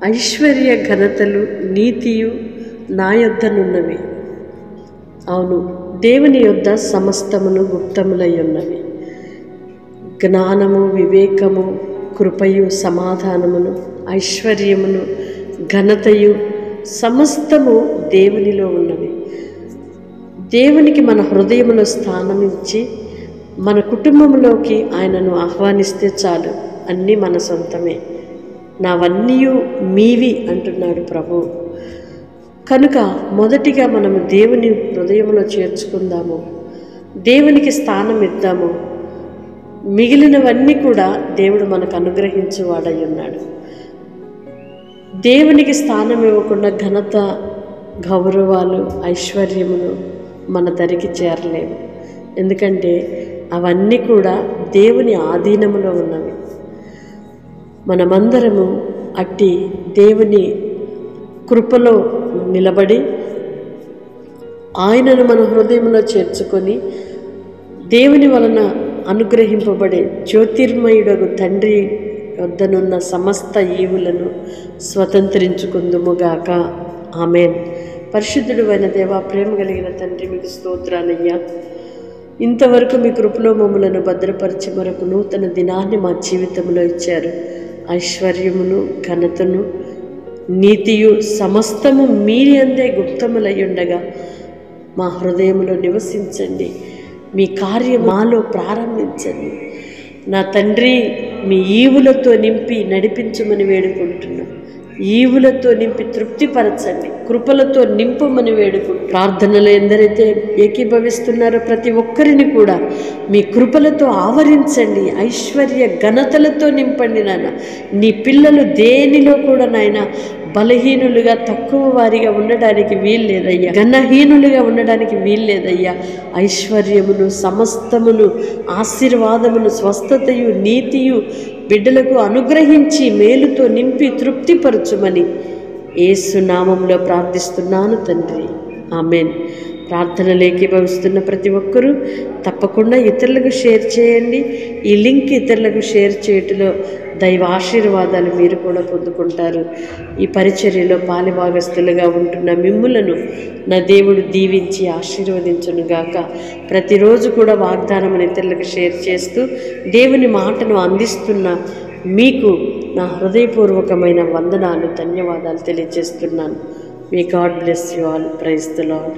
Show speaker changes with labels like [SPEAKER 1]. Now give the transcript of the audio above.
[SPEAKER 1] ఐశ్వర్య ఘనతలు నీతియు నా యొద్దనున్నవి. అవును, దేవుని యొద్ద సమస్తమును గుప్తములై ఉన్నవి. జ్ఞానము, వివేకము, కృపయు, సమాధానమును, ఐశ్వర్యమును, ఘనతయు సమస్తము దేవునిలో ఉన్నవి. దేవునికి మన హృదయములో స్థానం ఇచ్చి మన కుటుంబంలోకి ఆయనను ఆహ్వానిస్తే చాలు, అన్నీ మన సొంతమే. నావన్నీ మీవి అంటున్నాడు ప్రభు. కనుక మొదటిగా మనము దేవుని హృదయంలో చేర్చుకుందాము, దేవునికి స్థానం ఇద్దాము. మిగిలినవన్నీ కూడా దేవుడు మనకు అనుగ్రహించేవాడై ఉన్నాడు. దేవునికి స్థానం ఇవ్వకుండా ఘనత, గౌరవాలు, ఐశ్వర్యమును మన దరికి చేరలేవు. ఎందుకంటే అవన్నీ కూడా దేవుని ఆధీనములో ఉన్నవి. మనమందరము అట్టి దేవుని కృపలో నిలబడి ఆయనను మన హృదయంలో చేర్చుకొని దేవుని వలన అనుగ్రహింపబడే జ్యోతిర్మయుడగు తండ్రి వద్దనున్న సమస్త ఈవులను స్వతంత్రించుకుందుముగాక. ఆమేన్. పరిశుద్ధుడు అయిన దేవా, ప్రేమ కలిగిన తండ్రి, మీకు స్తోత్రాలయ్యా. ఇంతవరకు మీ కృపలో మమ్మలను భద్రపరిచి మరొక నూతన దినాన్ని మా జీవితంలో ఇచ్చారు. ఐశ్వర్యమును, ఘనతను, నీతియు సమస్తము మీరి అందే గుప్తములయ్యుండగా మా హృదయంలో నివసించండి. మీ కార్యం మాలో ప్రారంభించండి. నా తండ్రి, మీ ఈవులతో నింపి నడిపించమని వేడుకుంటున్నా. ఈవులతో నింపి తృప్తిపరచండి, కృపలతో నింపమని వేడుకుంటున్నా. ప్రార్థనలు ఎందరైతే ఏకీభవిస్తున్నారో ప్రతి ఒక్కరిని కూడా మీ కృపలతో ఆవరించండి, ఐశ్వర్య ఘనతలతో నింపండి. నాయన, నీ పిల్లలు దేనిలో కూడా నాయన బలహీనులుగా, తక్కువ వారిగా ఉండడానికి వీల్లేదయ్యా, ఘనహీనులుగా ఉండడానికి వీల్లేదయ్యా. ఐశ్వర్యమును, సమస్తమును, ఆశీర్వాదమును, స్వస్థతయు, నీతియు బిడ్డలకు అనుగ్రహించి మేలుతో నింపి తృప్తిపరచుమని యేసు నామములో ప్రార్థిస్తున్నాను తండ్రి. ఆమేన్. ప్రార్థనలు ఏకీభవిస్తున్న ప్రతి ఒక్కరూ తప్పకుండా ఇతరులకు షేర్ చేయండి. ఈ లింక్ ఇతరులకు షేర్ చేయటంలో దైవ ఆశీర్వాదాలు మీరు కూడా పొందుకుంటారు. ఈ పరిచర్యలో పాలిభాగస్తులుగా ఉంటున్న మిమ్ములను నా దేవుడు దీవించి ఆశీర్వదించునుగాక. ప్రతిరోజు కూడా వాగ్దానం ఇతరులకు షేర్ చేస్తూ దేవుని మాటను అందిస్తున్న మీకు నా హృదయపూర్వకమైన వందనాలు, ధన్యవాదాలు తెలియజేస్తున్నాను. May God bless you all. Praise the lord.